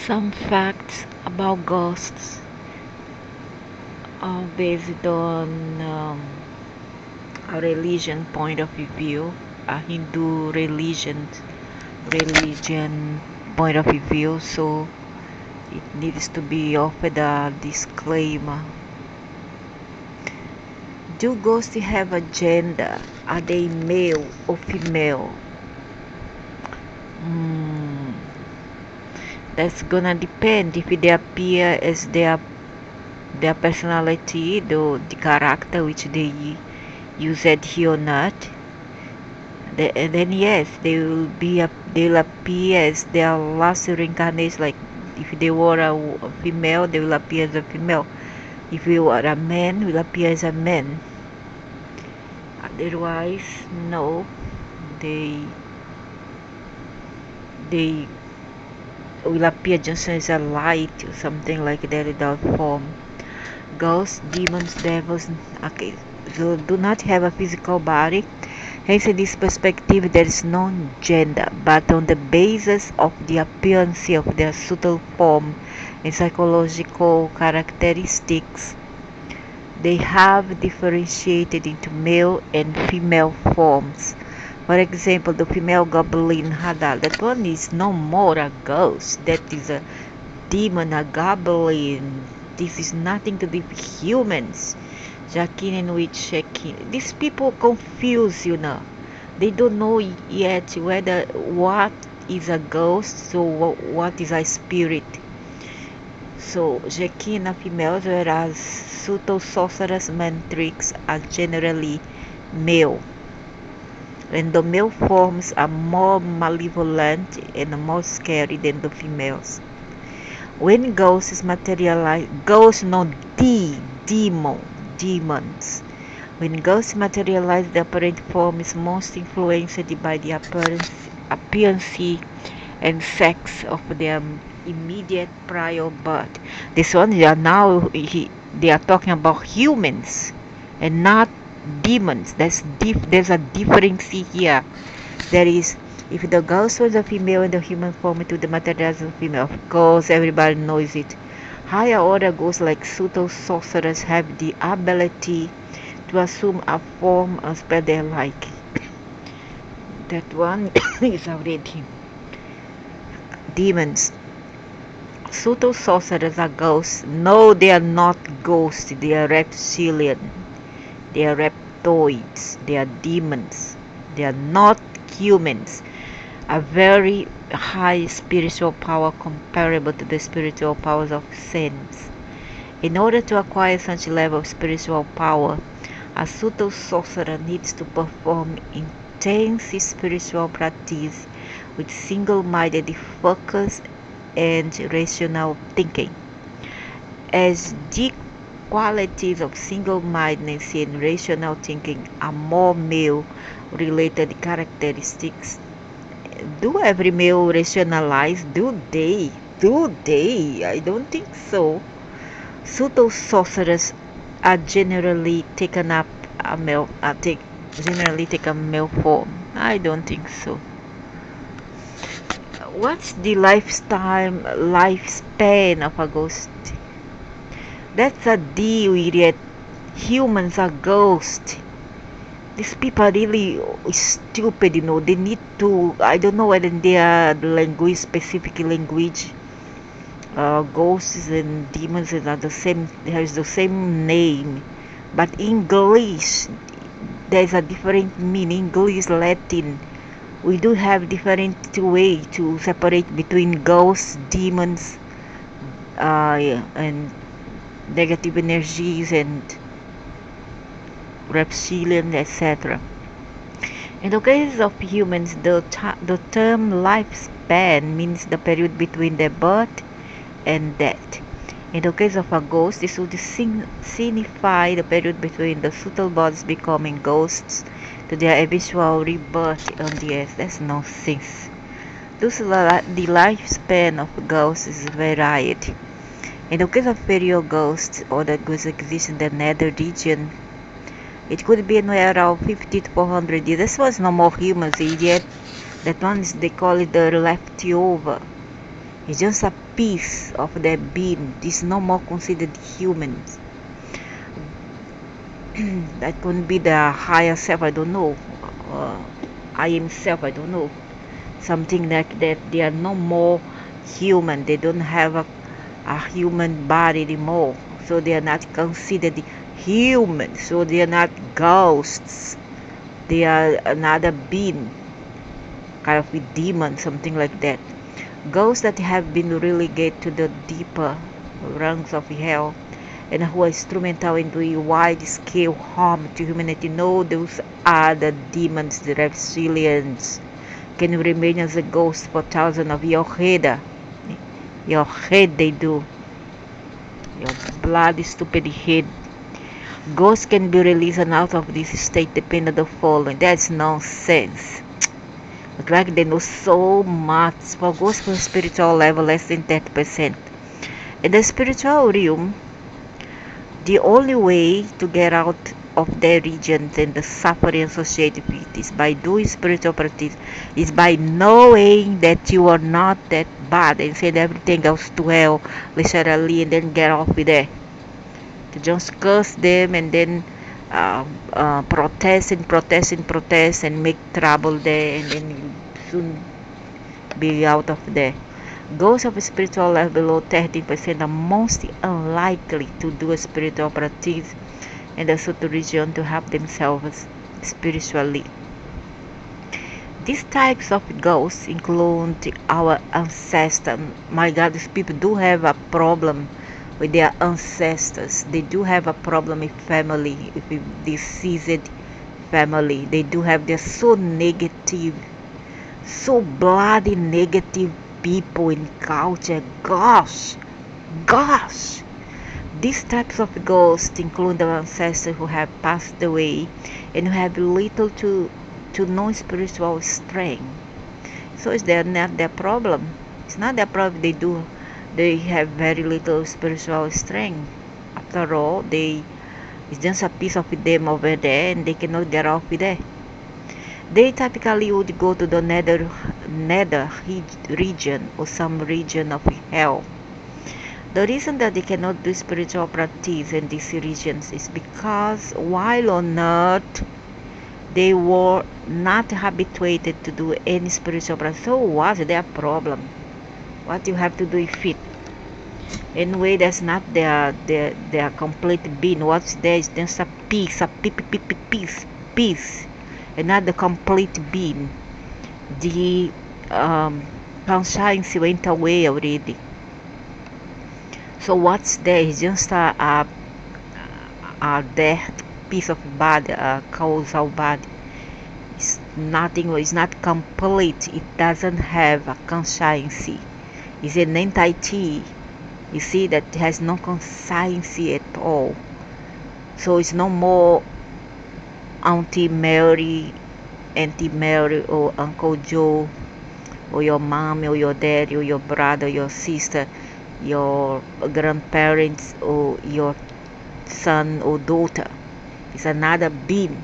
Some facts about ghosts are based on a religion point of view, a Hindu religion point of view. So it needs to be offered a disclaimer. Do ghosts have a gender? Are they male or female? Mm, that's gonna depend if they appear as their personality, the character which they use it here or not. Then yes, they'll appear as their last reincarnation. Like if they were a female, they will appear as a female. If you are a man, will appear as a man. Otherwise, no, they they will appear just as a light or something like that without form. Ghosts, demons, devils, okay, so do not have a physical body. Hence, in this perspective, there is no gender, but on the basis of the appearance of their subtle form and psychological characteristics, they have differentiated into male and female forms. For example, the female goblin Hadal, that one is no more a ghost, that is a demon, a goblin. This is nothing to do with humans. Jacqueline and with Shekin. These people confuse, They don't know yet whether what is a ghost, so what is a spirit. So Jacqueline are females, whereas subtle sorcerers mantrix are generally male. And the male forms are more malevolent and more scary than the females. When ghosts materialize, ghosts not demons. When ghosts materialize, the apparent form is most influenced by the appearance and sex of their immediate prior birth. This one they are talking about humans and not demons. There's a difference here. There is, if the ghost was a female in the human form to the materialized female, of course everybody knows it. Higher order ghosts like subtle sorcerers have the ability to assume a form as per their liking. That one is already demons. Subtle sorcerers are ghosts. No, they are not ghosts. They are reptilian. They are reptoids. They are demons. They are not humans. A very high spiritual power comparable to the spiritual powers of saints. In order to acquire such a level of spiritual power, a subtle sorcerer needs to perform intense spiritual practice with single-minded focus and rational thinking. As the qualities of single-mindedness and rational thinking are more male-related characteristics, do every male rationalize? Do they? Do they? I don't think so. Subtle sorcerers are generally taken up a male generally take a male form. I don't think so. What's the lifespan of a ghost? That's a deal, idiot. Humans are ghosts. These people are really stupid, They need to, I don't know whether they are language, specific language. Ghosts and demons are the same, has the same name. But English, there's a different meaning. English, Latin. We do have different way to separate between ghosts, demons, and negative energies and reptilian, etc. In the case of humans, the term lifespan means the period between their birth and death. In the case of a ghost, this would signify the period between the subtle bodies becoming ghosts to their eventual rebirth on the earth. That's nonsense. Thus, the lifespan of ghosts is varied. In the case of ferial ghosts, or that ghosts exist in the nether region, it could be anywhere around 50 to 400 years. This was no more humans, yet that one is, they call it the leftover. It's just a piece of their being. It's no more considered humans. That could be the higher self, I don't know. Uh, I am self, I don't know. Something like that. They are no more human. They don't have a human body anymore. So they are not considered human. So they are not ghosts. They are another being, kind of a demon, something like that. Ghosts that have been relegated to the deeper ranks of hell and who are instrumental in doing wide-scale harm to humanity. No, those are the demons, the reptilians. Can remain as a ghost for thousands of your head. Your head they do. Your bloody stupid head. Ghosts can be released and out of this state depending on the following. That's nonsense. Look like they know so much. For ghosts for spiritual level less than 30%. In the spiritual realm, the only way to get out of their regions and the suffering associated with it is by doing spiritual practice, is by knowing that you are not that bad and send everything else to hell, literally, and then get off with it. To just curse them and then protest and make trouble there, and then you soon be out of there. Those of spiritual level below 13% are most unlikely to do a spiritual practice in the Sutra region to help themselves spiritually. These types of ghosts include our ancestors. My God, these people do have a problem with their ancestors. They do have a problem with family, with deceased family. They do have, they're so negative, so bloody negative people in culture. Gosh, these types of ghosts include the ancestors who have passed away and who have little to no spiritual strength. So it's not their problem. It's not their problem. They have very little spiritual strength. After all, it's just a piece of them over there, and they cannot get off with it. They typically would go to the nether region or some region of hell. The reason that they cannot do spiritual practice in these regions is because while on earth they were not habituated to do any spiritual practice. So what's their problem? What you have to do is fit. Anyway, that's not their complete being. What's there is just a piece, piece, and not the complete being. The conscience went away already. So what's there is just a dead piece of body, a causal body. It's nothing. It's not complete. It doesn't have a conscience. It's an entity. You see that it has no conscience at all. So it's no more Auntie Mary, or Uncle Joe, or your mom, or your dad, or your brother, your sister, your grandparents, or your son or daughter. It's another being.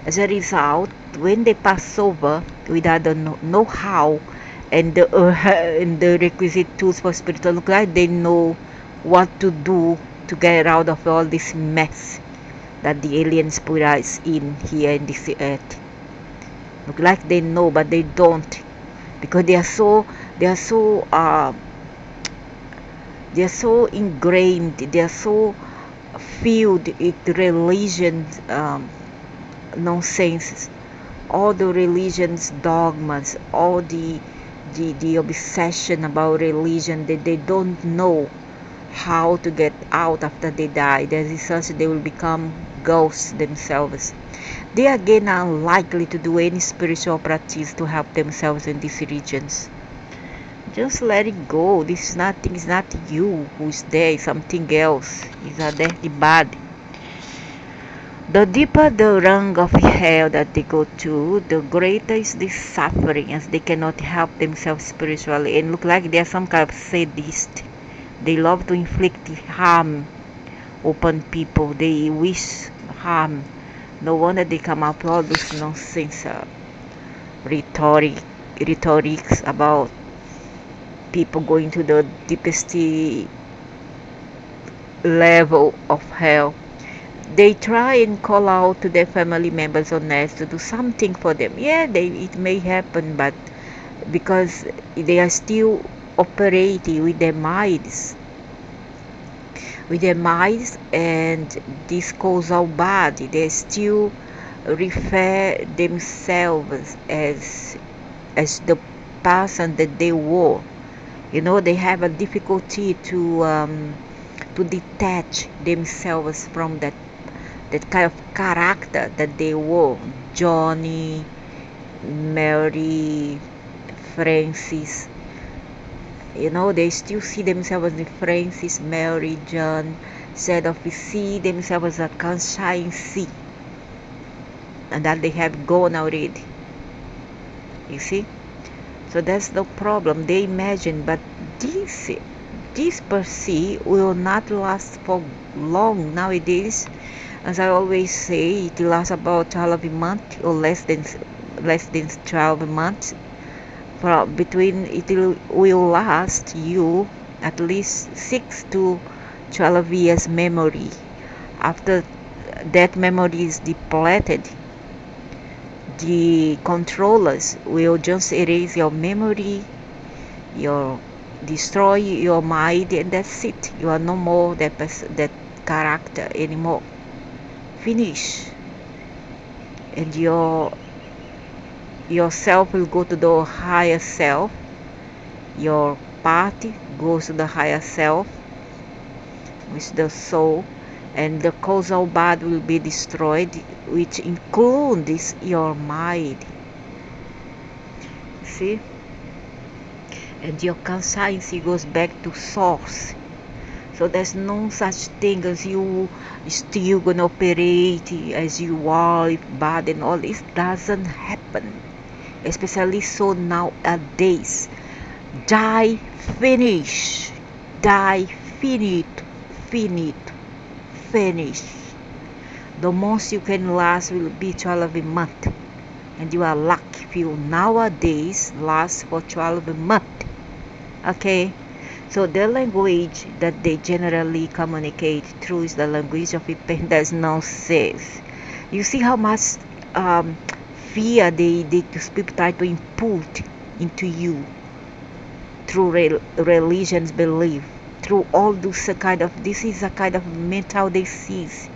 As a result, when they pass over without the know-how and the requisite tools for spiritual, look like they know what to do to get out of all this mess that the aliens put us in here in this earth. Look like they know, but they don't, because they are so ingrained, they are so filled with religion nonsense, all the religions dogmas, all the obsession about religion, that they don't know how to get out after they die. There is such they will become ghosts themselves. They again are unlikely to do any spiritual practice to help themselves in these regions. Just let it go. This is nothing. It's not you who's there. It's something else. It's a dirty body. The deeper the rung of hell that they go to, the greater is the suffering, as they cannot help themselves spiritually and look like they are some kind of sadist. They love to inflict harm upon people. They wish harm. No wonder they come up with all this nonsense rhetorics about people going to the deepest level of hell. They try and call out to their family members on earth to do something for them. Yeah, it may happen, but because they are still operating with their minds and this causal body, they still refer themselves as the person that they were. They have a difficulty to detach themselves from that kind of character that they were. Johnny, Mary, Francis. They still see themselves as Francis, Mary, John, instead of see themselves as a conscience, and that they have gone already. You see? So that's the problem. They imagine, but this per se will not last for long nowadays. As I always say, it lasts about 12 months or less than 12 months. Between it will last you at least 6 to 12 years memory. After that memory is depleted, the controllers will just erase your memory, destroy your mind, and that's it. You are no more that character anymore. Finish. And your self will go to the higher self. Your party goes to the higher self, which the soul, and the causal body will be destroyed, which includes your mind. See? And your conscience goes back to source. So there's no such thing as you still gonna operate as you are with body and all. It doesn't happen. Especially so nowadays. Die, finish. Die, finite, finish. The most you can last will be 12 months. And you are lucky if you nowadays last for 12 months. Okay? So the language that they generally communicate through is the language of there's no sense. You see how much fear these people try to input into you through religion's belief, through all this this is a kind of mental disease.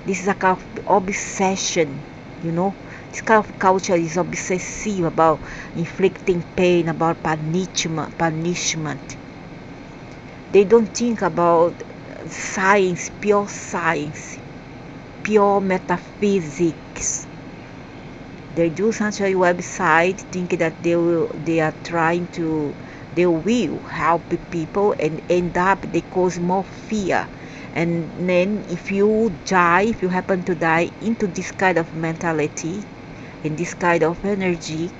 This is a kind of obsession, This kind of culture is obsessive about inflicting pain, about punishment. They don't think about science, pure metaphysics. They do such a website thinking that they will help people, and end up they cause more fear. And then if you happen to die into this kind of mentality, in this kind of energy,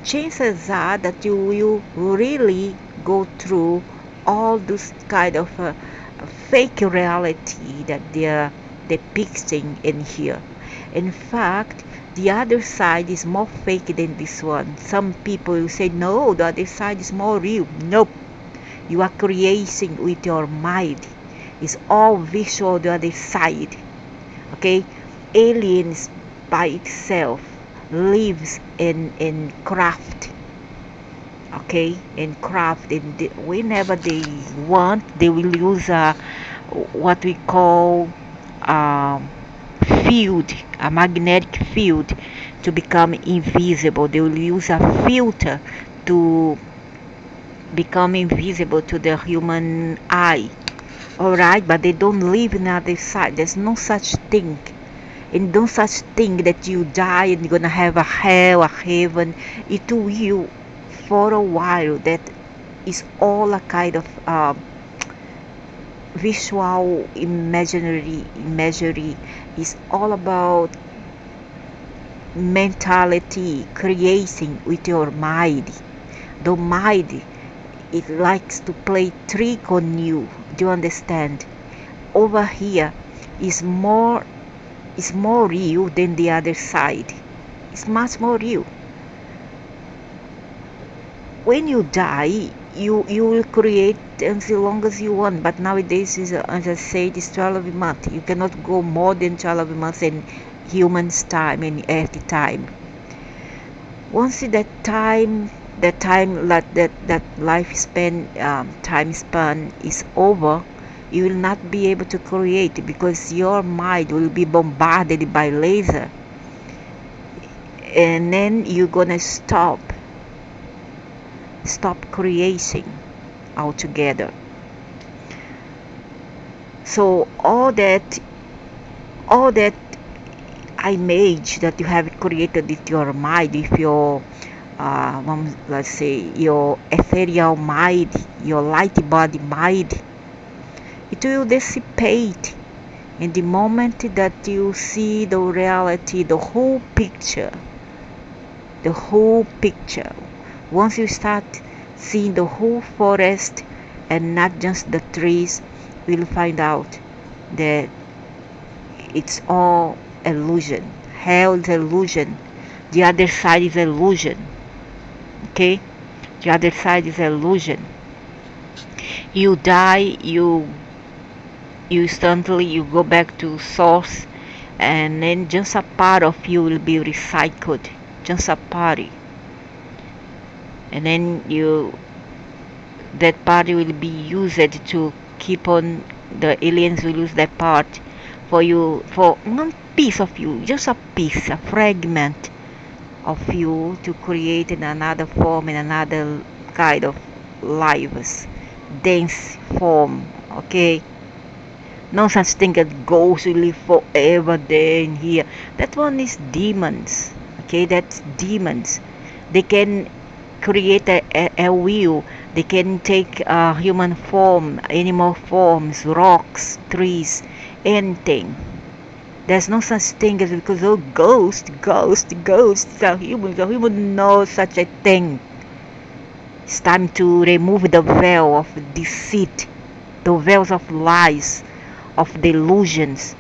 chances are that you will really go through all this kind of fake reality that they are depicting in here. In fact, the other side is more fake than this one. Some people will say, no, the other side is more real. Nope. You are creating with your mind. It's all visual, the other side. Okay? Aliens by itself lives in craft. Okay? In craft. And whenever they want, they will use what we call field, a magnetic field, to become invisible. They will use a filter to become invisible to the human eye. Alright, but they don't live in the other side. There's no such thing. And no such thing that you die and you're gonna have a hell, a heaven. It will for a while. That is all a kind of visual imagery. Is all about mentality, creating with your mind. The mind, it likes to play trick on you. Do you understand? Over here is more real than the other side. It's much more real. When you die, you will create as long as you want, but nowadays is as I said, it's 12 months. You cannot go more than 12 months in humans time, in earth time. Once that lifespan, time span is over, you will not be able to create, because your mind will be bombarded by laser, and then you're gonna stop creating altogether. So all that image that you have created with your mind, with your let's say your ethereal mind, your light body mind, it will dissipate in the moment that you see the reality, the whole picture. Once you start seeing the whole forest and not just the trees, you'll find out that it's all illusion. Hell is illusion. The other side is illusion. Okay? The other side is illusion. You die, you instantly you go back to source, and then just a part of you will be recycled. Just a part. And then that part will be used to keep on, the aliens will use that part for you, for one piece of you, just a piece, a fragment of you, to create in another form, in another kind of lives, dense form. Okay, no such thing as ghosts will live forever there and here. That one is demons. Okay, that's demons. They can create a wheel. They can take human form, animal forms, rocks, trees, anything. There's no such thing as, because ghosts are humans. A human knows such a thing. It's time to remove the veil of deceit, the veils of lies, of delusions,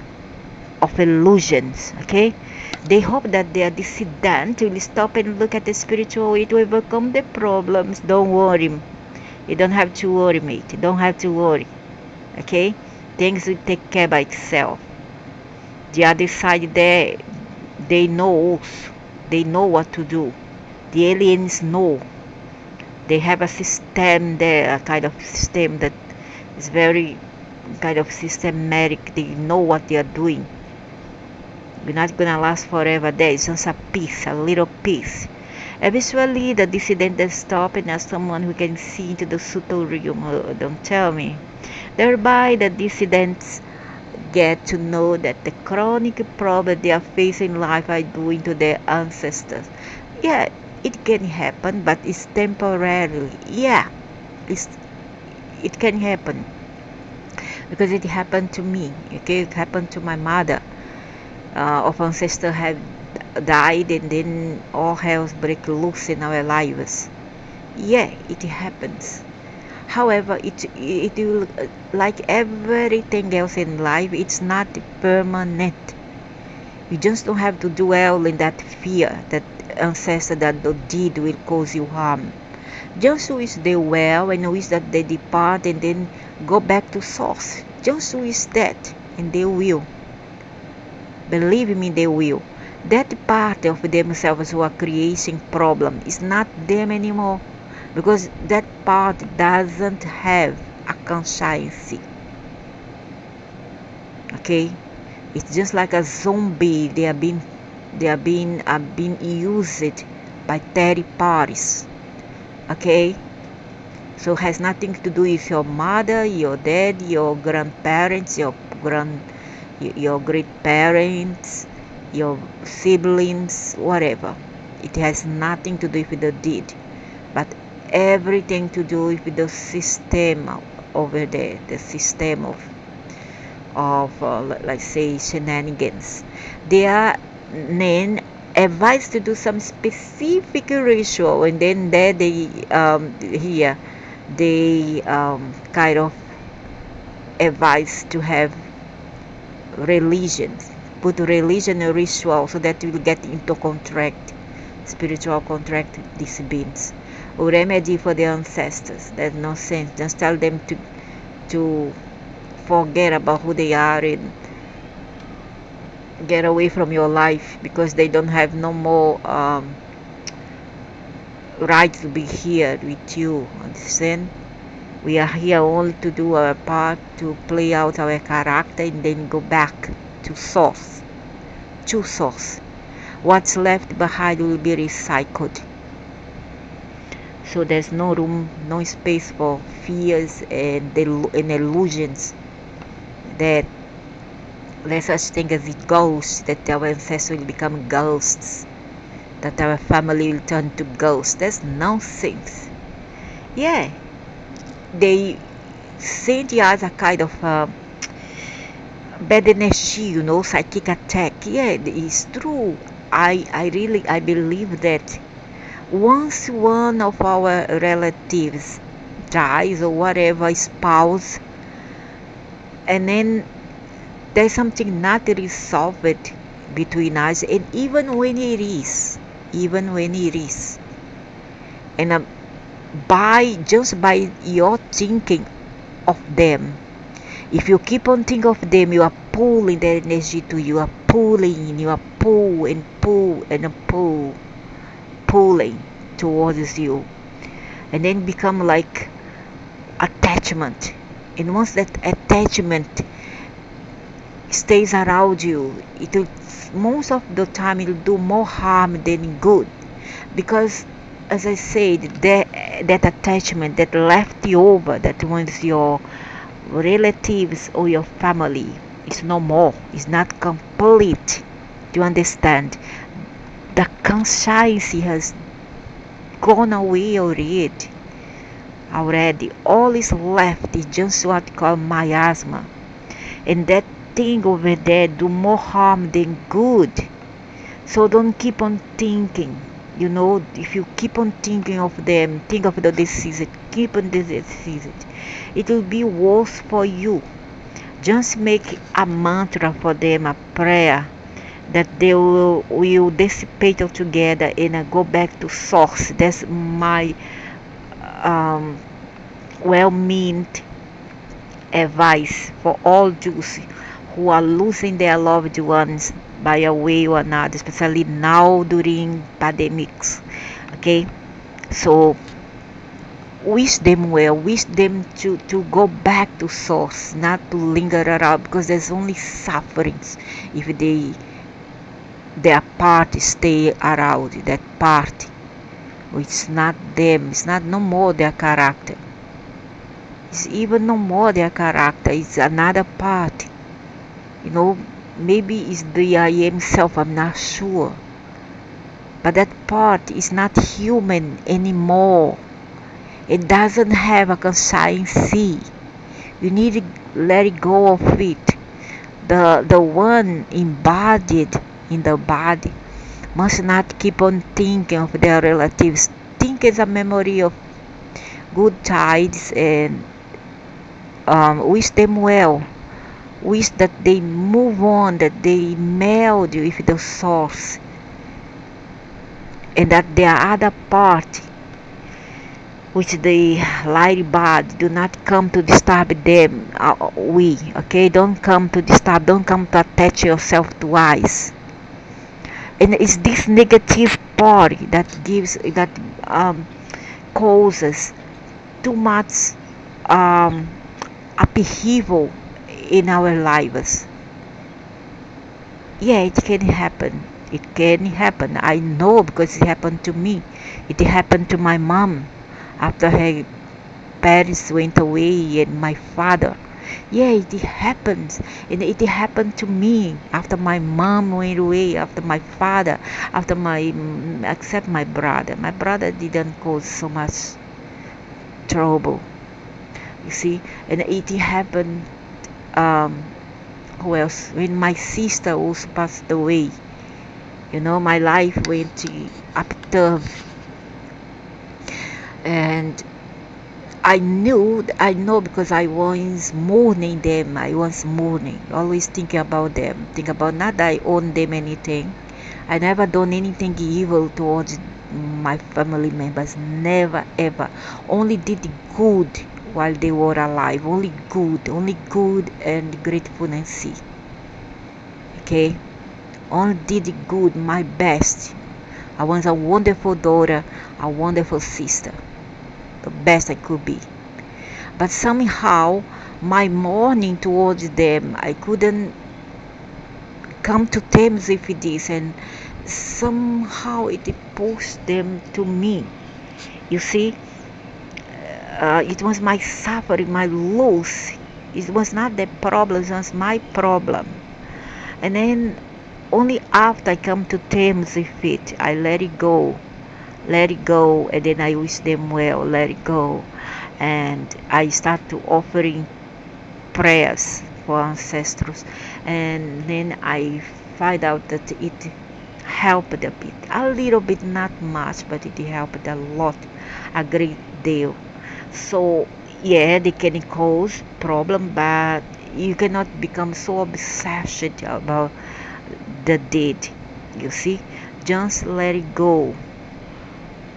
of illusions. Okay, they hope that their dissident will stop and look at the spiritual way to overcome the problems. Don't worry. You don't have to worry, mate. You don't have to worry. Okay, things will take care by itself. The other side there, they know what to do. The aliens know. They have a system there, a kind of system that is very kind of systematic. They know what they are doing. We're not gonna last forever there. It's just a piece, a little piece. Eventually, the dissident will stop and ask someone who can see into the subtle realm. Oh, don't tell me. Thereby, the dissidents get to know that the chronic problem they are facing in life are doing to their ancestors. Yeah, it can happen, but it's temporarily. Yeah, it can happen, because it happened to me. Okay, it happened to my mother. Of ancestor had died, and then all hells break loose in our lives. Yeah, it happens. However, it will, like everything else in life, it's not permanent. You just don't have to dwell in that fear that ancestor that the deed will cause you harm. Just wish they well and wish that they depart and then go back to source. Just wish that, and they will. Believe me, they will. That part of themselves who are creating problem is not them anymore, because that part doesn't have a conscience. Okay, it's just like a zombie. They are being used by third parties. Okay, so it has nothing to do with your mother, your dad, your grandparents, your great parents, your siblings, whatever. It has nothing to do with the deed, but everything to do with the system over there, the system of let's say shenanigans. They are then advised to do some specific ritual, and then there they here they kind of advise to have religions, put religion and ritual, so that you will get into contract, spiritual contract with these beings. a remedy for the ancestors. There's no sense. Just tell them to forget about who they are and get away from your life, because they don't have no more right to be here with you. Understand? We are here only to do our part, to play out our character, and then go back to source. To source. What's left behind will be recycled. So there's no room, no space for fears and illusions that there's such thing as ghosts, that our ancestors will become ghosts, that our family will turn to ghosts. That's nonsense. Yeah, they send you as a kind of bad energy, psychic attack. Yeah, it's true. I believe that once one of our relatives dies, or whatever, spouse, and then there's something not resolved between us, and even when it is, and by your thinking of them, if you keep on thinking of them, you are pulling that energy to you. You are pulling towards you, and then become like attachment. And once that attachment stays around you, it will, most of the time, it will do more harm than good, because, as I said, that attachment that left you over, that once your relatives or your family is no more, is not complete. Do you understand? The conscience has gone away already. All is left is just what we call miasma, and that thing over there do more harm than good. So don't keep on thinking. If you keep on thinking of them, think of the disease, keep on the disease, it will be worse for you. Just make a mantra for them, a prayer, that they will dissipate altogether and go back to source. That's my um, well-meant advice for all Jews who are losing their loved ones by a way or another, especially now during pandemics. Okay, so wish them well, wish them to go back to source, not to linger around, because there's only sufferings if their part stay around. That part, it's not them, it's not no more their character, it's even no more their character, it's another part. Maybe it's the I am self, I'm not sure, but that part is not human anymore. It doesn't have a conscience. You need to let it go of it. The one embodied in the body must not keep on thinking of their relatives. Think as a memory of good times, and wish them well. Wish that they move on, that they meld with the source, and that their other part, which the light body, do not come to disturb them. Okay, don't come to disturb, don't come to attach yourself to us. And it's this negative part that causes too much um, upheaval in our lives. Yeah, it can happen. It can happen. I know, because it happened to me. It happened to my mom after her parents went away, and my father. Yeah, it happens. And it happened to me after my mom went away, after my father, except my brother. My brother didn't cause so much trouble, you see. And it happened, who else? When my sister also passed away, my life went upturn. And I know, because I was mourning them. Always thinking about them. Think about, not that I owe them anything. I never done anything evil towards my family members, never ever. Only did good while they were alive, only good and gratefulness. Okay, only did good, my best. I was a wonderful daughter, a wonderful sister, the best I could be. But somehow, my mourning towards them, I couldn't come to terms with this, and somehow it pushed them to me. You see, it was my suffering, my loss. It was not their problem, it was my problem. And then only after I come to terms with it, I let it go, and then I wish them well, let it go. And I start to offering prayers for ancestors, and then I find out that it helped a bit, a little bit, not much, but it helped a lot, a great deal. So yeah, they can cause problem, but you cannot become so obsessed about the dead. You see, just let it go.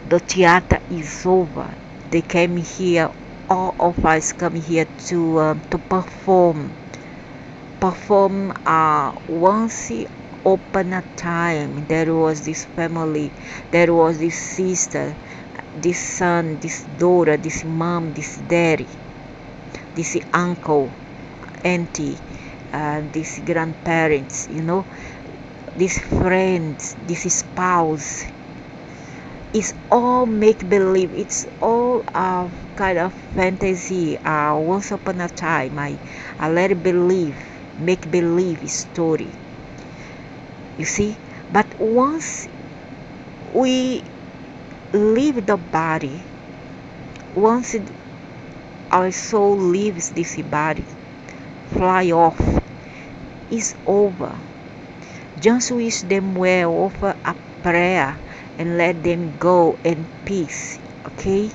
The theater is over. They came here, all of us come here to perform. Once upon a time, there was this family, there was this sister, this son, this daughter, this mom, this daddy, this uncle, auntie, these grandparents, these friends, this spouse. It's all make believe. It's all kind of fantasy. Once upon a time, I let it believe, make believe story. You see, but once we leave the body, once our soul leaves this body, fly off, it's over. Just wish them well, offer a prayer, and let them go in peace. Okay,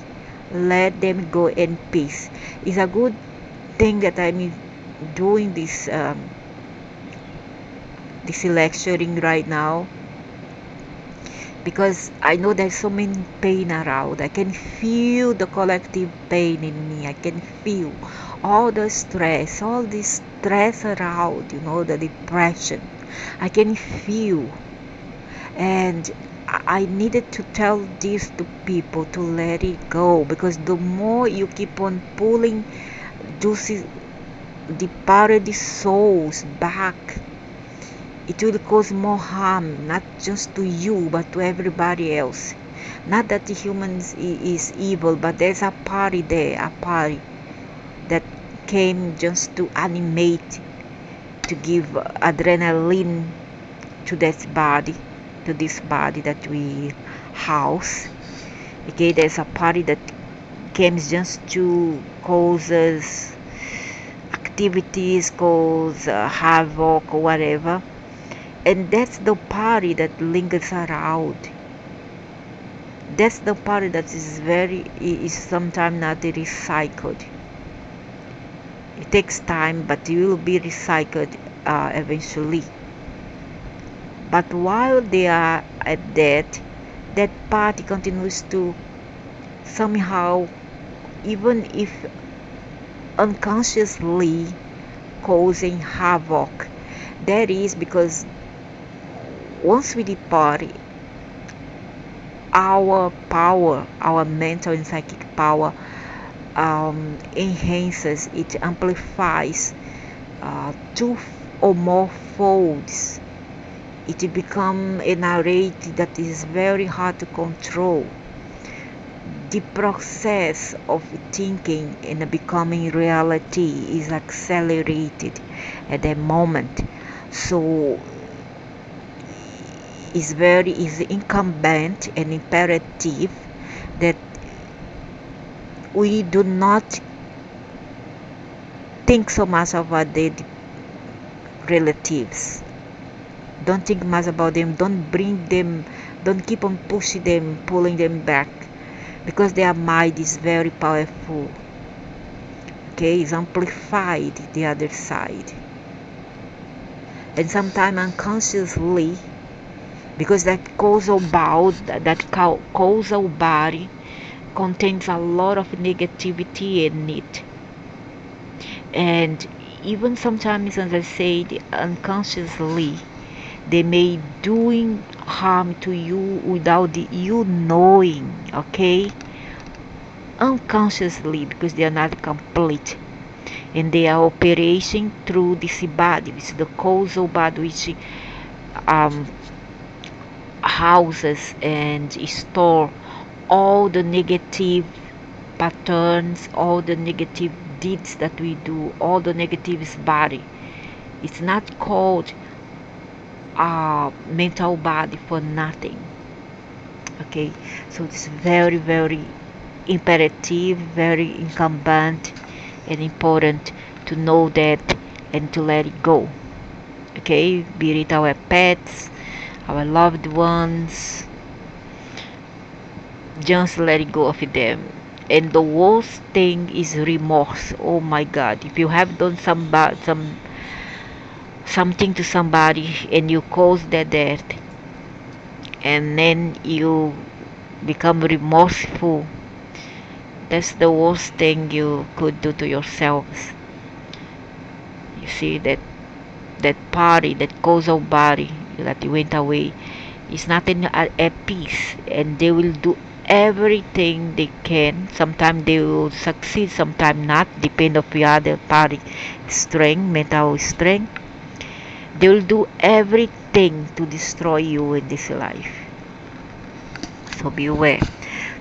let them go in peace. It's a good thing that I'm doing this lecturing right now, because I know there's so many pain around. I can feel the collective pain in me. I can feel all the stress, all this stress around, the depression. I can feel, and I needed to tell this to people to let it go, because the more you keep on pulling those departed souls back, it will cause more harm, not just to you but to everybody else. Not that the humans is evil, but there's a party there, a party that came just to animate, to give adrenaline to this body, that we house. Okay, there's a party that came just to cause us activities, cause havoc or whatever. And that's the party that lingers around. That's the party that is sometimes not recycled. It takes time, but it will be recycled eventually. But while they are at that party continues to somehow, even if unconsciously, causing havoc. That is because once we depart, our power, our mental and psychic power, enhances, it amplifies two or more folds. It becomes a narrative that is very hard to control. The process of thinking and becoming reality is accelerated at that moment. So is incumbent and imperative that we do not think so much of our dead relatives. Don't think much about them. Don't bring them. Don't keep on pushing them, pulling them back, because their mind is very powerful. Okay, it's amplified the other side, and sometimes unconsciously because that causal body contains a lot of negativity in it. And even sometimes, as I said, unconsciously, they may doing harm to you without you knowing, okay? Unconsciously, because they are not complete, and they are operating through this body, which is the causal body, which um, houses and store all the negative patterns, all the negative deeds that we do, all the negatives body. It's not called mental body for nothing. Okay, so it's very, very imperative, very incumbent and important to know that and to let it go. Okay, be it our pets, our loved ones, just let it go of them. And the worst thing is remorse. Oh my God, if you have done something to somebody and you cause their death, and then you become remorseful, that's the worst thing you could do to yourselves. You see, that party, that causal body that went away, is not at peace, and they will do everything they can. Sometimes they will succeed, sometimes not, depend of the other party strength, mental strength. They will do everything to destroy you in this life. So beware.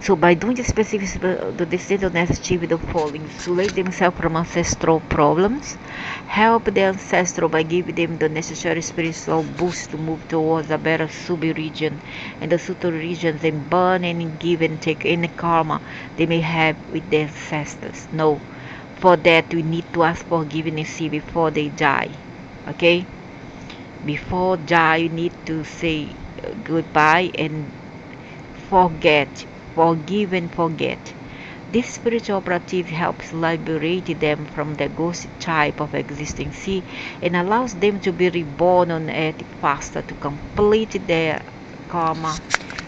So by doing the specific, the descendants achieve the following: isolate themselves from ancestral problems, help the ancestral by giving them the necessary spiritual boost to move towards a better sub-region and the subtle regions, and burn and give and take any karma they may have with their ancestors. No, for that we need to ask forgiveness before they die. Okay? Before die, you need to say goodbye and forget, forgive and forget. This spiritual practice helps liberate them from the ghost type of existence and allows them to be reborn on earth faster, to complete their karma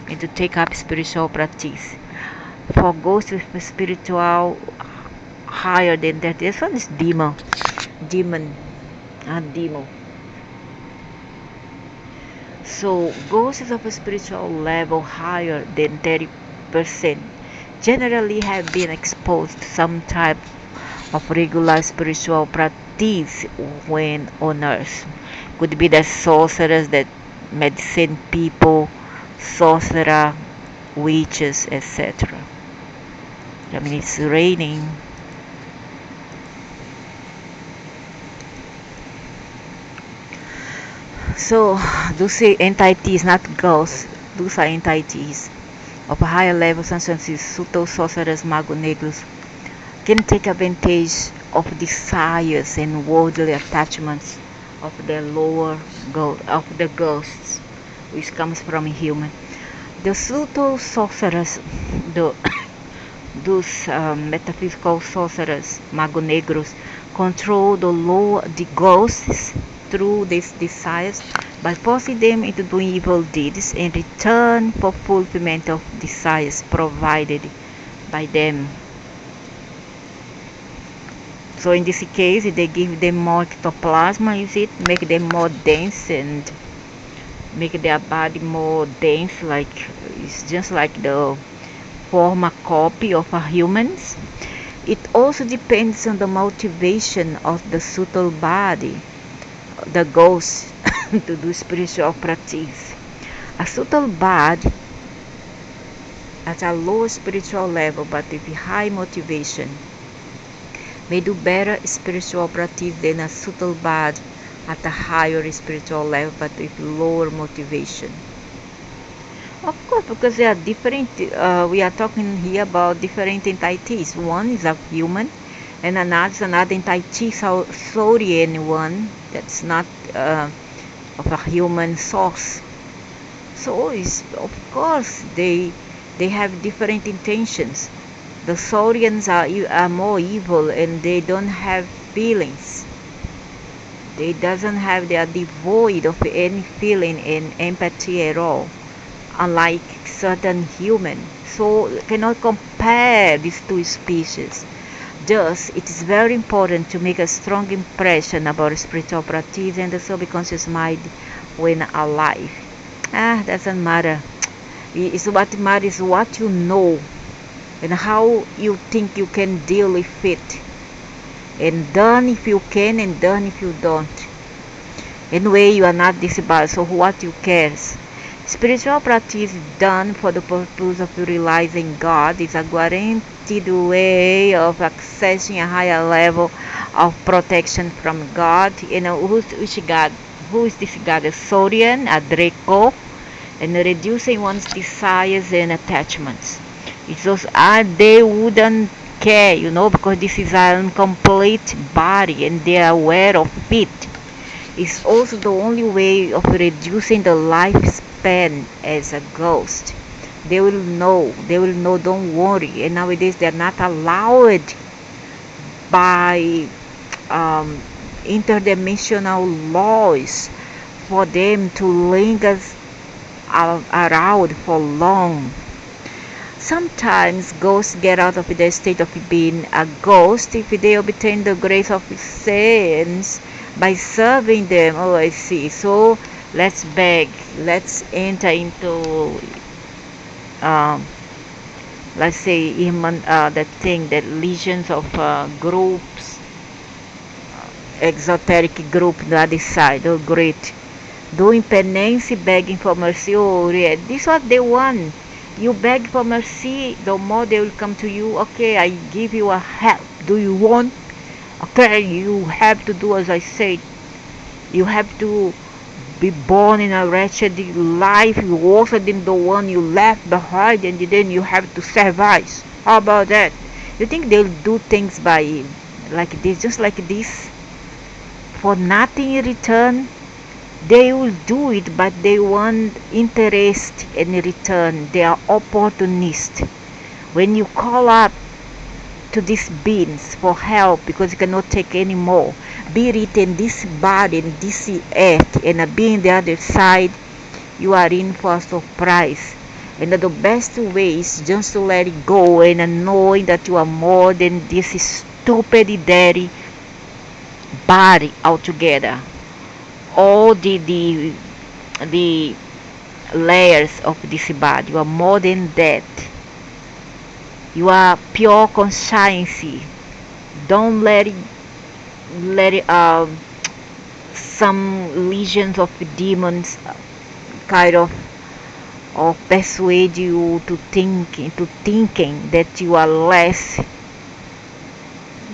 and to take up spiritual practice. For ghosts with spiritual higher than that, this one is demon. So ghosts of a spiritual level higher than 30% generally have been exposed to some type of regular spiritual practice when on earth. Could be the sorcerers, that medicine people, sorcerer, witches, etc. I mean, it's raining. So those entities, not ghosts, those are entities of a higher level, such as subtle sorcerers, magos negros, can take advantage of desires and worldly attachments of the of the ghosts, which comes from a human. The subtle sorcerers, the those metaphysical sorcerers, magos negros, control the ghosts through these desires by forcing them into doing evil deeds in return for fulfillment of desires provided by them. So in this case, they give them more ectoplasm, make them more dense and make their body more dense, like it's just like the form a copy of a human's. It also depends on the motivation of the subtle body, the ghost, to do spiritual practice. A subtle body at a lower spiritual level but with high motivation may do better spiritual practice than a subtle body at a higher spiritual level but with lower motivation. Of course, because they are different. We are talking here about different entities. One is a human, and another is another entity, Saurian one that's not of a human source. So, of course, they have different intentions. The Saurians are more evil and they don't have feelings. They doesn't have, they are devoid of any feeling and empathy at all, unlike certain human. So cannot compare these two species. Thus, it is very important to make a strong impression about spiritual practice and the subconscious mind when alive. Doesn't matter. It's what matters, what you know and how you think you can deal with it. And done if you can, and done if you don't. Anyway, you are not this bad, so what you cares? Spiritual practice done for the purpose of realizing God is a guaranteed way of accessing a higher level of protection from God. You know, which God? Who is this God? A Saurian, a Draco, and reducing one's desires and attachments. It's just they wouldn't care, you know, because this is an incomplete body and they are aware of it. It's also the only way of reducing the lifespan as a ghost. They will know, don't worry. And nowadays they're not allowed by interdimensional laws for them to linger around for long. Sometimes ghosts get out of the state of being a ghost if they obtain the grace of saints by serving them. Oh, I see. So let's beg. Let's enter into, um, let's say, human that thing that legions of groups, exoteric group on the other side. Oh, great. Doing penance, begging for mercy. Oh, yeah. This is what they want. You beg for mercy, the more they will come to you. Okay, I give you a help. Do you want? Okay, you have to do as I said. You have to be born in a wretched life worse than the one you left behind, and then you have to survive. How about that? You think they'll do things by like this, just like this, for nothing in return? They will do it, but they want interest in return. They are opportunists. When you call up to these beings for help because you cannot take any more, be it in this body, in this earth, and being the other side, you are in for a surprise. And the best way is just to let it go and knowing that you are more than this stupid, dirty body altogether. All the layers of this body. You are more than that. You are pure conscience. Don't let it some legions of demons kind of persuade you to think into thinking that you are less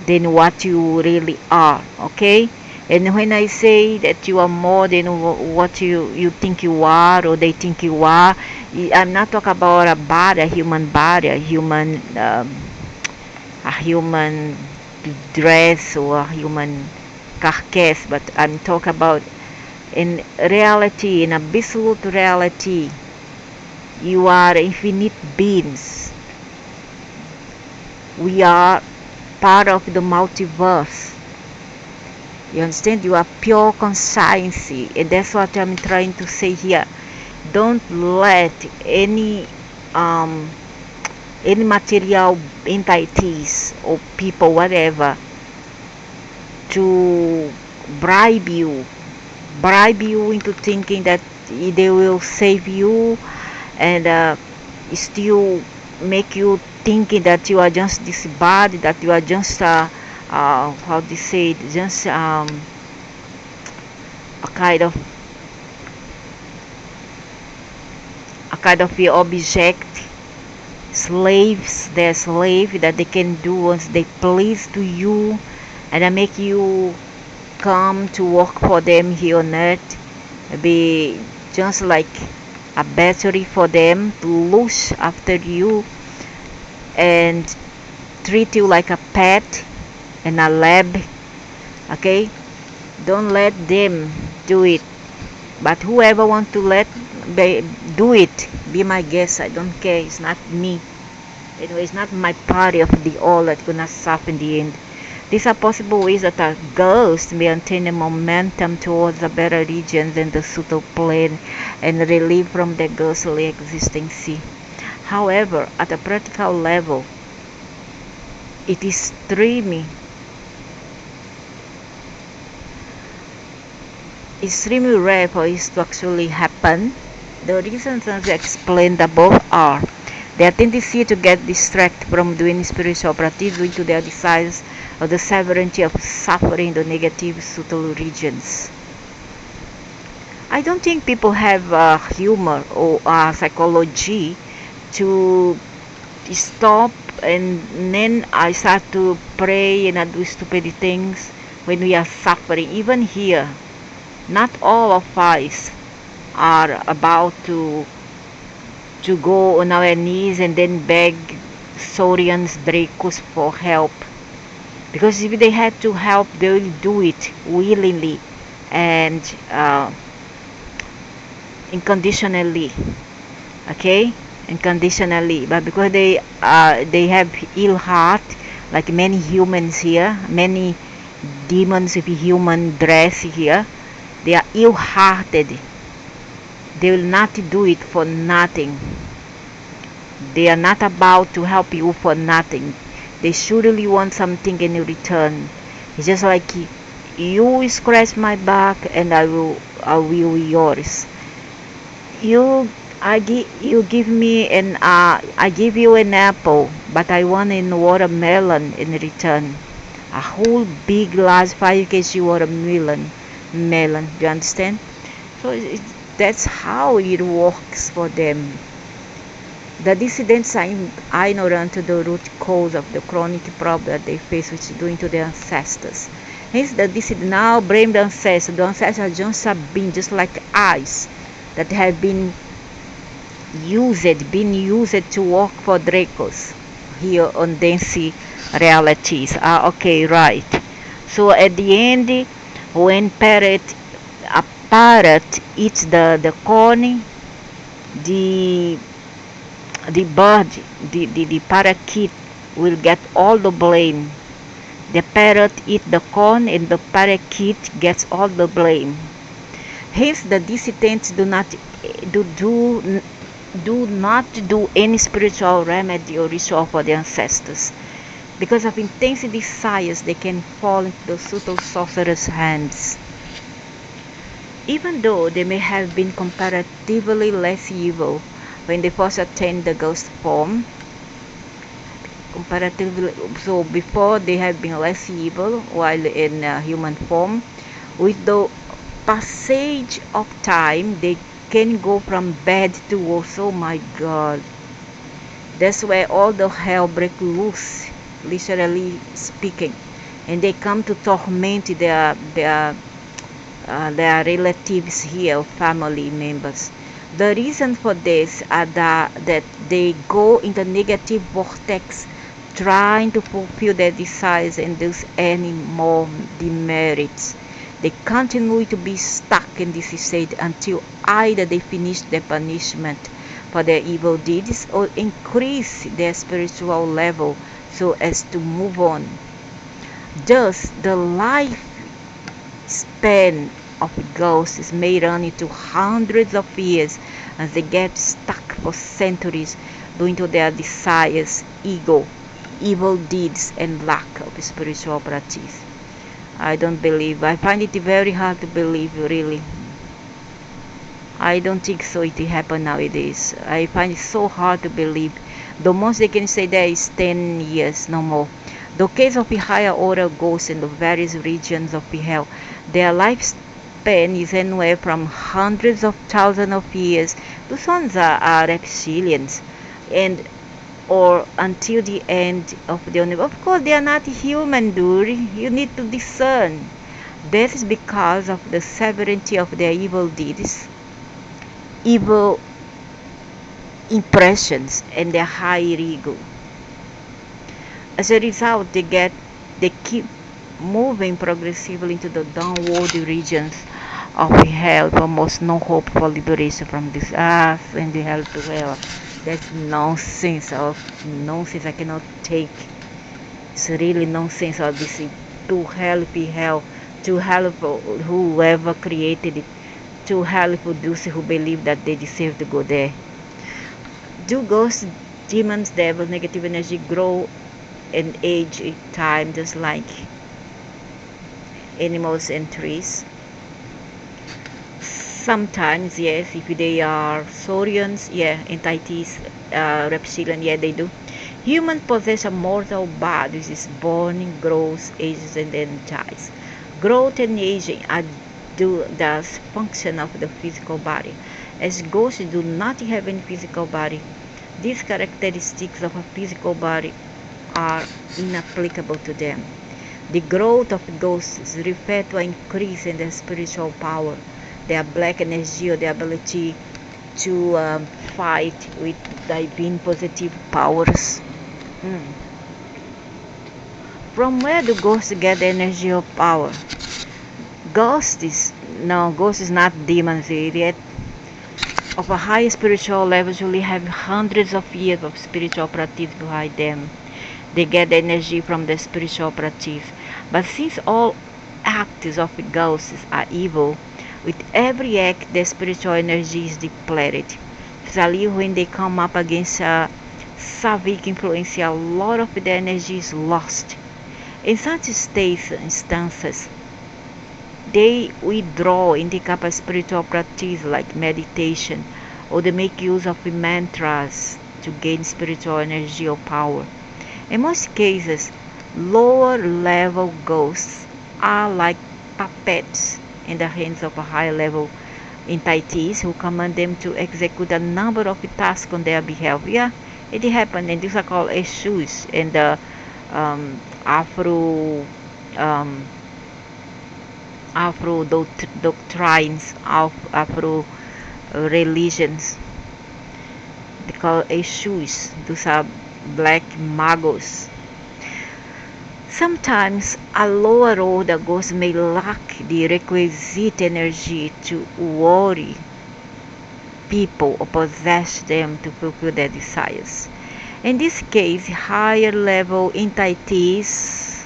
than what you really are. Okay? And when I say that you are more than what you think you are or they think you are, I'm not talking about a body, a human body, a human dress or a human carcass, but I'm talking about in reality, in absolute reality, you are infinite beings. We are part of the multiverse. You understand? You are pure conscience, and that's what I'm trying to say here. Don't let any material entities or people, whatever, to bribe you into thinking that they will save you, and still make you thinking that you are just this bad, that you are just how do you say it, just a kind of the object, slaves, they're slave that they can do as they please to you, and I make you come to work for them here on earth, be just like a battery for them to look after you and treat you like a pet in a lab. Okay, don't let them do it, but whoever wants to do it, be my guest. I don't care, it's not me. Anyway, it's not my party of the all that's gonna suffer in the end. These are possible ways that a ghost maintain a momentum towards the better regions in the subtle plane and relieve from the ghostly existence. However, at a practical level, it is extremely rare for it to actually happen. The reasons as explained above are their tendency to get distracted from doing spiritual practice due to their desires of the severity of suffering in the negative subtle regions. I don't think people have humor or psychology to stop and then I start to pray and I do stupid things when we are suffering. Even here, not all of us are about to go on our knees and then beg Saurians Dracos for help. Because if they had to help, they will do it willingly and unconditionally. Okay, unconditionally. But because they have ill heart, like many humans here, many demons with human dress here, they are ill-hearted. They will not do it for nothing. They are not about to help you for nothing. They surely want something in return. It's just like you scratch my back and I will yours. You give me I give you an apple, but I want a watermelon in return. A whole big large 5 kg watermelon. Do you understand? So that's how it works for them. The dissidents are ignorant to the root cause of the chronic problem that they face, which is doing to their ancestors. Hence, the dissidents now blame the ancestors. The ancestors just have been just like ice that have been used to work for Dracos here on Densey realities. Okay, right. So at the end, when a parrot eats the corn, the bird, the parakeet will get all the blame. The parrot eat the corn and the parakeet gets all the blame. Hence, the dissidents do not do any spiritual remedy or ritual for their ancestors. Because of intense desires, they can fall into the subtle sorcerer's hands. Even though they may have been comparatively less evil when they first attained the ghost form, so before they have been less evil while in human form, with the passage of time they can go from bad to worse. Oh my God, that's where all the hell break loose, literally speaking, and they come to torment their relatives here, family members. The reason for this are that they go in the negative vortex trying to fulfill their desires and those any more demerits. They continue to be stuck in this state until either they finish their punishment for their evil deeds or increase their spiritual level so as to move on. Thus, the life span of ghosts is made on into hundreds of years as they get stuck for centuries due to their desires, ego, evil deeds, and lack of spiritual practice. I don't believe. I find it very hard to believe, really. I don't think so it will happen nowadays. I find it so hard to believe. The most they can say there is 10 years, no more. The case of the higher order ghosts in the various regions of the hell, their lifespan is anywhere from hundreds of thousands of years. Those ones are reptilians, and or until the end of the universe. Of course, they are not human, dude. You need to discern. This is because of the severity of their evil deeds, evil impressions, and their high ego. As a result, they keep moving progressively into the downward regions of hell, with almost no hope for liberation from this earth and the hell to hell. That's nonsense. I cannot take. It's really nonsense of this to hell, to help whoever created it, to help those who believe that they deserve to go there. Do ghosts, demons, devils, negative energy grow and age in time just like animals and trees? Sometimes, yes, if they are saurians, yeah, entities, reptilian, yeah, they do. Humans possess a mortal body which is born, grows, ages, and then dies. Growth and aging are the function of the physical body. As ghosts do not have any physical body, these characteristics of a physical body are inapplicable to them. The growth of ghosts is referred to an increase in their spiritual power, their black energy, or the ability to fight with divine positive powers. Mm. From where do ghosts get the energy of power? Ghosts is not demons yet. Of a high spiritual level, usually have hundreds of years of spiritual practice behind them. They get the energy from the spiritual practice. But since all acts of ghosts are evil, with every act the spiritual energy is depleted. Especially when they come up against a Savic influence, a lot of the energy is lost. In such instances, they withdraw and take up a spiritual practice like meditation, or they make use of mantras to gain spiritual energy or power. In most cases, lower level ghosts are like puppets in the hands of a high level entities who command them to execute a number of tasks on their behalf. Yeah, it happened, and these are called issues in the Afro um, Afro doctrines of Afro religions. They call issues. Those are black magos. Sometimes a lower order ghost may lack the requisite energy to worry people or possess them to fulfill their desires. In this case, higher level entities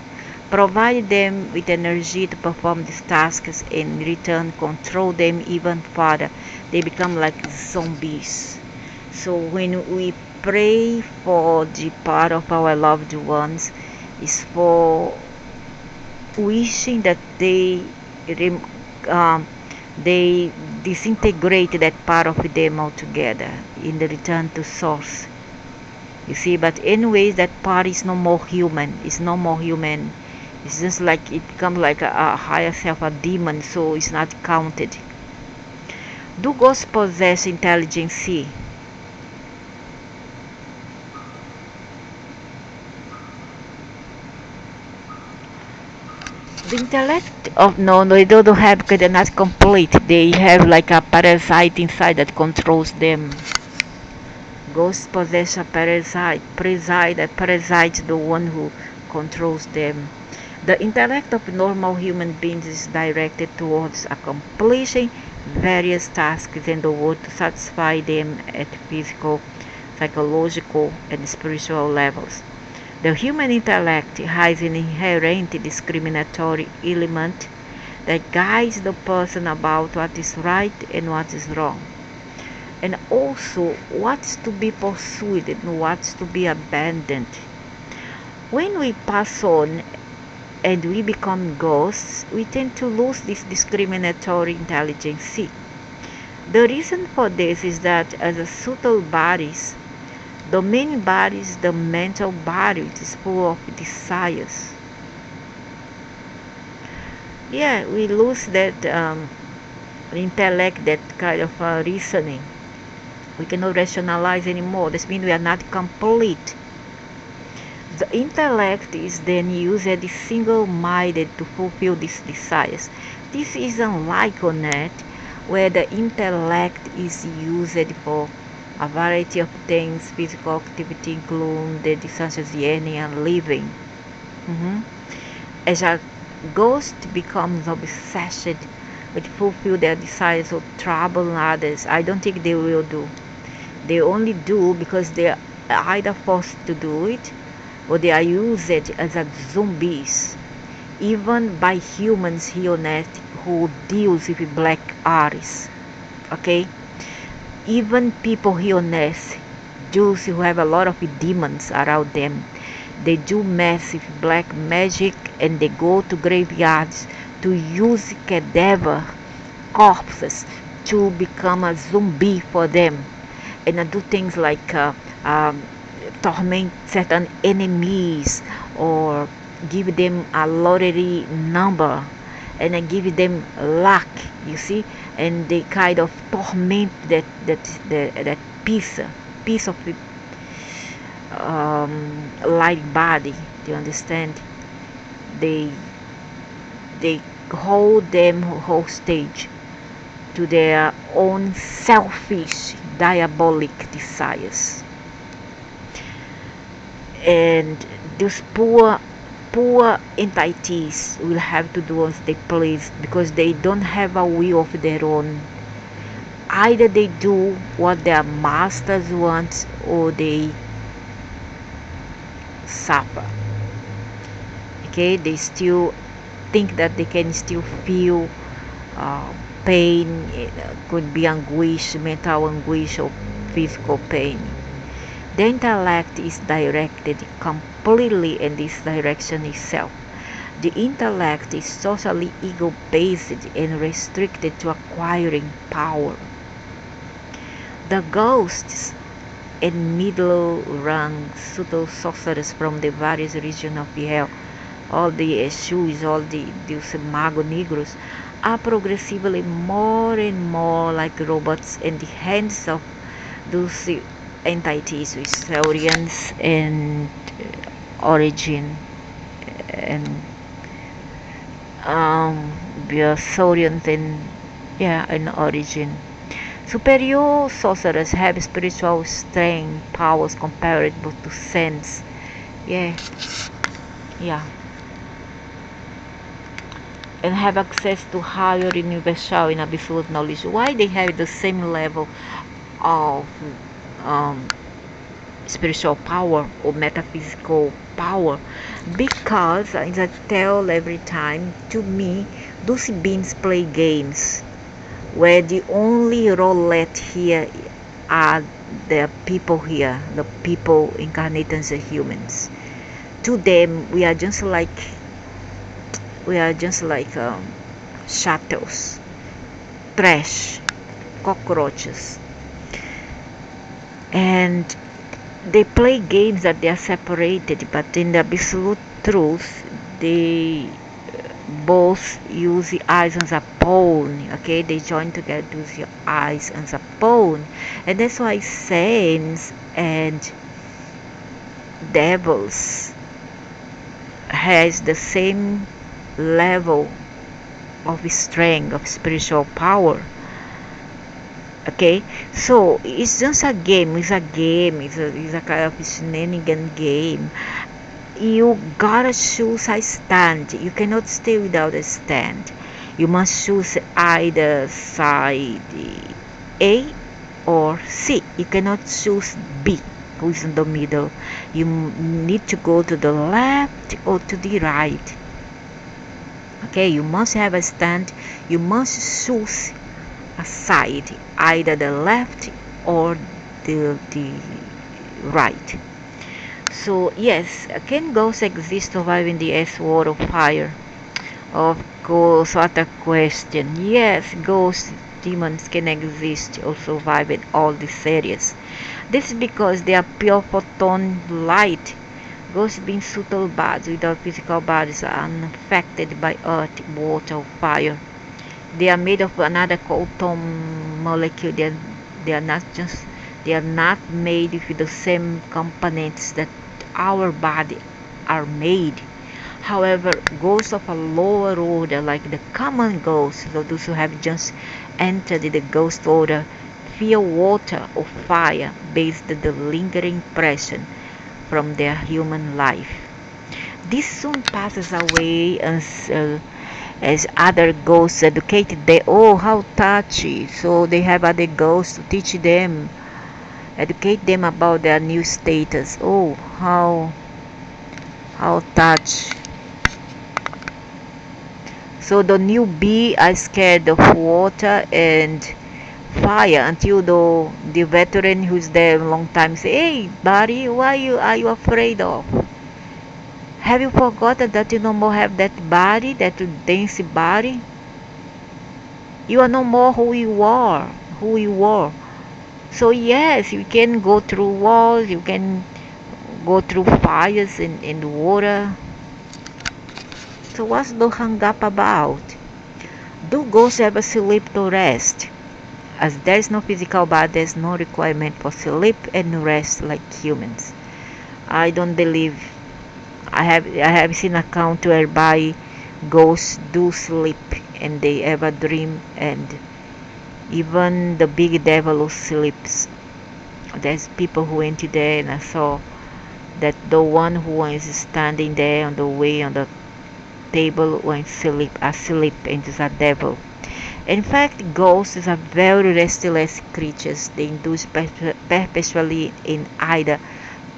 provide them with energy to perform these tasks and in return control them even further. They become like zombies. So when we pray for the part of our loved ones, is for wishing that they disintegrate that part of them altogether in the return to source. You see, but anyways, that part is no more human. It's no more human. It's just like it becomes like a higher self, a demon, so it's not counted. Do ghosts possess intelligence? The intellect of no, they don't have because they're not complete. They have like a parasite inside that controls them. Ghosts possess a parasite, the one who controls them. The intellect of normal human beings is directed towards accomplishing various tasks in the world to satisfy them at physical, psychological, and spiritual levels. The human intellect has an inherent discriminatory element that guides the person about what is right and what is wrong, and also what's to be pursued and what's to be abandoned. When we pass on and we become ghosts, we tend to lose this discriminatory intelligence. The reason for this is that as a subtle bodies, the main body is the mental body, which is full of desires. Yeah, we lose that intellect, that kind of reasoning. We cannot rationalize anymore. This means we are not complete. The intellect is then used as single-minded to fulfill these desires. This is unlike on earth, where the intellect is used for a variety of things, physical activity, including the such as yearning and living. As a ghost becomes obsessed with fulfill their desires or trouble others, I don't think they will do. They only do because they are either forced to do it or they are used as a zombies even by humans who deals with black artists. Okay, even people here on earth, Jews who have a lot of demons around them, they do massive black magic and they go to graveyards to use cadaver corpses to become a zombie for them, and do things like um, torment certain enemies or give them a lottery number and I give them luck, you see, and they kind of torment that piece of light body. Do you understand? They they hold them hostage to their own selfish, diabolic desires. And those poor entities will have to do as they please because they don't have a will of their own. Either they do what their masters want or they suffer. Okay, they still think that they can still feel uh, pain. It could be anguish, mental anguish, or physical pain. The intellect is directed completely in this direction itself. The intellect is socially ego-based and restricted to acquiring power. The ghosts and middle-rank subtle sorcerers from the various regions of hell, all the Exus, all these Mago Negros, are progressively more and more like robots in the hands of those entities with Saurians and origin and um, Saurians and and origin. Superior sorcerers have spiritual strength, powers comparable to sense. Yeah, yeah. And have access to higher universal and absolute knowledge. Why they have the same level of um, spiritual power or metaphysical power? Because, as I tell every time, to me, those beings play games where the only roulette here are the people here, the people incarnated as humans. To them, we are just like shadows, trash, cockroaches, and they play games that they are separated, but in the absolute truth, they both use the eyes as a pawn. Okay, they join together to use your eyes as a pawn, and that's why saints and devils has the same level of strength of spiritual power. Okay, so it's just a game. It's a kind of shenanigan game. You gotta choose a stand. You cannot stay without a stand. You must choose either side A or C. You cannot choose B, who is in the middle. You need to go to the left or to the right. Okay, you must have a stand. You must choose a side, either the left or the right. So yes, can ghosts exist survive in the S world of fire? Of course, what a question. Yes, ghosts, demons can exist or survive in all these areas. This is because they are pure photon light. Ghosts being subtle bodies without physical bodies are unaffected by earth, water, or fire. They are made of another quantum molecule. They are not just they are not made with the same components that our body are made. However, ghosts of a lower order, like the common ghosts, those who have just entered the ghost order, fear water or fire based on the lingering impression from their human life. This soon passes away as other ghosts educated them. Oh, how touchy! So they have other ghosts to teach them, educate them about their new status. Oh, how touch! So the newbie are scared of water and fire until the veteran who's there a long time say, "Hey, buddy, why are you afraid of? Have you forgotten that you no more have that body, that dance body? You are no more who you were. So yes, you can go through walls, you can go through fires in the water. So what's the hang up about? Do ghosts ever sleep to rest? As there is no physical body, there is no requirement for sleep and rest like humans. I don't believe. I have seen account whereby ghosts do sleep and they ever dream, and even the big devil who sleeps. There's people who went there, and I saw that the one who was standing there on the way on the table went asleep, and is a devil. In fact, ghosts are very restless creatures. They induce perpetually in either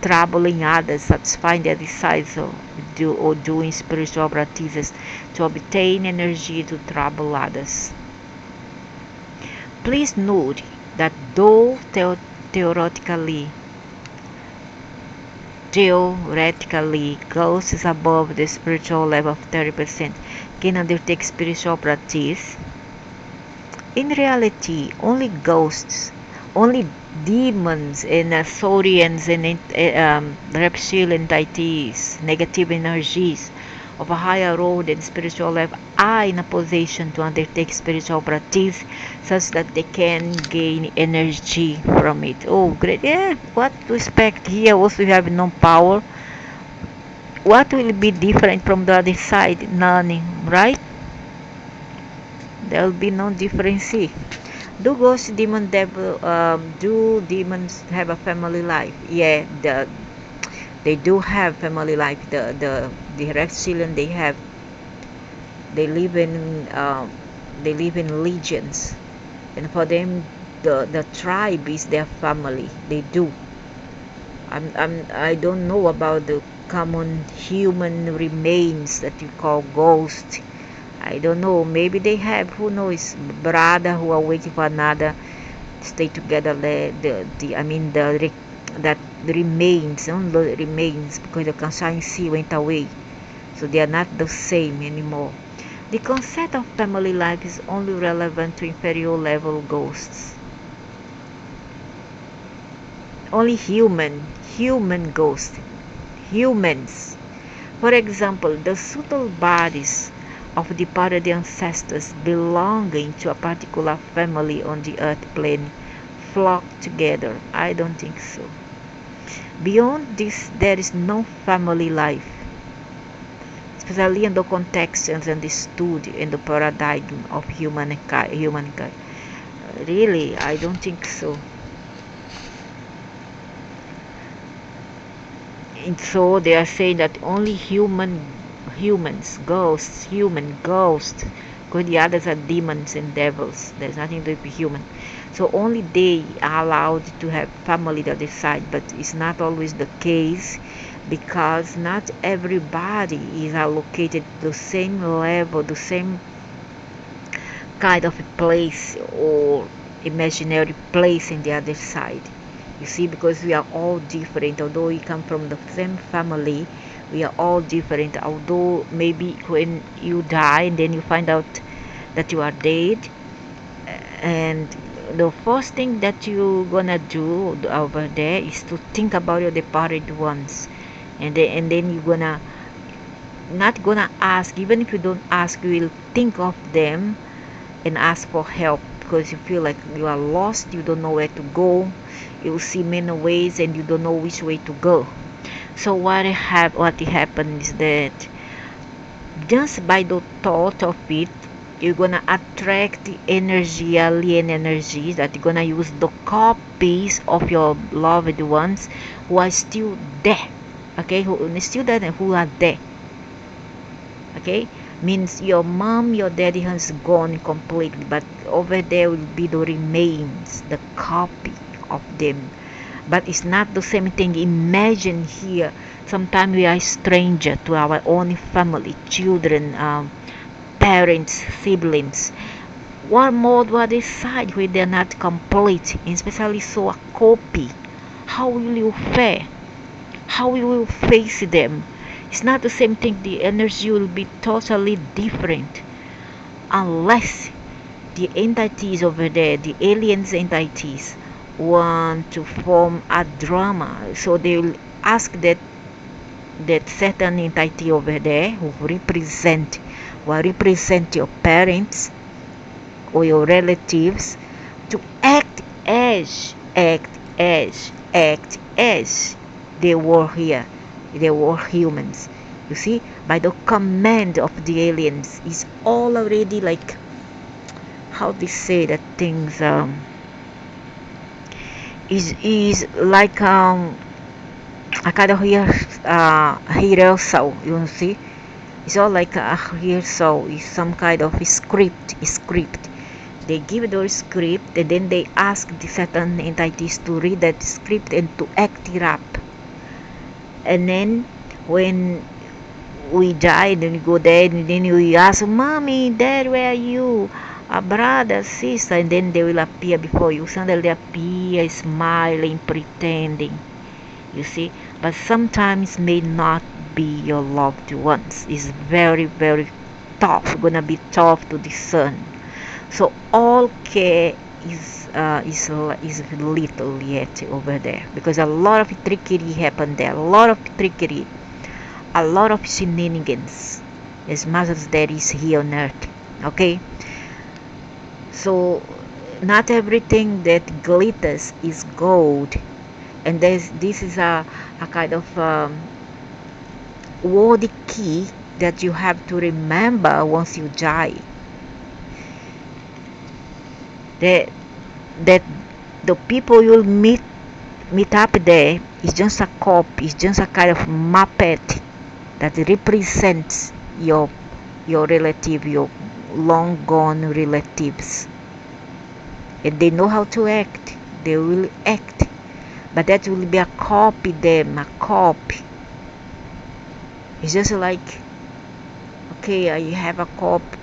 troubling others, satisfying their desires, or doing spiritual practices to obtain energy to trouble others. Please note that though theoretically ghosts above the spiritual level of 30% can undertake spiritual practice, in reality, only demons and saurians and reptilian deities, negative energies of a higher order and spiritual level are in a position to undertake spiritual practice such that they can gain energy from it. Oh, great. Yeah, what to expect here? Also, you have no power. What will be different from the other side? None, right? There will be no difference. Do ghost do demons have a family life? Yeah, they do have family life. The reptilian they live in um, they live in legions, and for them the tribe is their family. They do. I don't know about the common human remains that you call ghosts. I don't know. Maybe they have, who knows, brother who are waiting for another, stay together. That remains, only remains, because the conscience went away, so they are not the same anymore. The concept of family life is only relevant to inferior level ghosts. Only human ghosts, humans. For example, the subtle bodies of departed ancestors belonging to a particular family on the earth plane flock together. I don't think so. Beyond this, there is no family life, especially in the context and understood in the paradigm of humankind. Really, I don't think so. And so they are saying that only human ghosts, because the others are demons and devils. There's nothing to do with human. So only they are allowed to have family that decide, but it's not always the case, because not everybody is allocated the same level, the same kind of place or imaginary place in the other side. You see, because we are all different, although we come from the same family, we are all different. Although maybe when you die and then you find out that you are dead, and the first thing that you're gonna do over there is to think about your departed ones, and then you're gonna not gonna ask. Even if you don't ask, you will think of them and ask for help, because you feel like you are lost, you don't know where to go, you see many ways and you don't know which way to go. So what happened is that just by the thought of it, you're gonna attract the alien energies, that you're gonna use the copies of your loved ones who are still there, okay, who are still there and who are there, okay. Means your mom, your daddy has gone completely, but over there will be the remains, the copy of them. But it's not the same thing. Imagine here, sometimes we are stranger to our own family, children, parents, siblings. What more do I decide when they're not complete, especially so a copy? How will you fare? How will you face them? It's not the same thing. The energy will be totally different unless the entities over there, the aliens entities, want to form a drama. So they will ask that certain entity over there who represent your parents or your relatives to act as they were here. They were humans. You see, by the command of the aliens, is all already like how they say that things is like a kind of rehearsal. You see, it's all like a rehearsal. It's some kind of script. They give the script and then they ask the certain entities to read that script and to act it up. And then when we die, then we go there, and then we ask, "Mommy, Dad, where are you? A brother, sister," and then they will appear before you. Suddenly appear, smiling, pretending. You see, but sometimes may not be your loved ones. It's very, very tough. Gonna be tough to discern. So all care is little yet over there because a lot of trickery happened there. A lot of trickery, a lot of shenanigans, as much as there is here on earth. Okay, so not everything that glitters is gold, and this is a kind of word key that you have to remember once you die. That the people you'll meet up there is just a copy, is just a kind of muppet that represents your relative, your long gone relatives, and they know how to act. They will act, but that will be a copy. A copy. It's just like, okay, I have a copy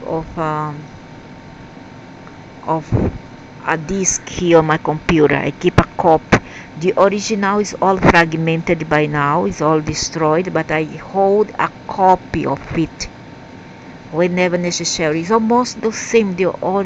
of a disk here on my computer. I keep a copy. The original is all fragmented by now, it's all destroyed, but I hold a copy of it whenever necessary. It's almost the same. The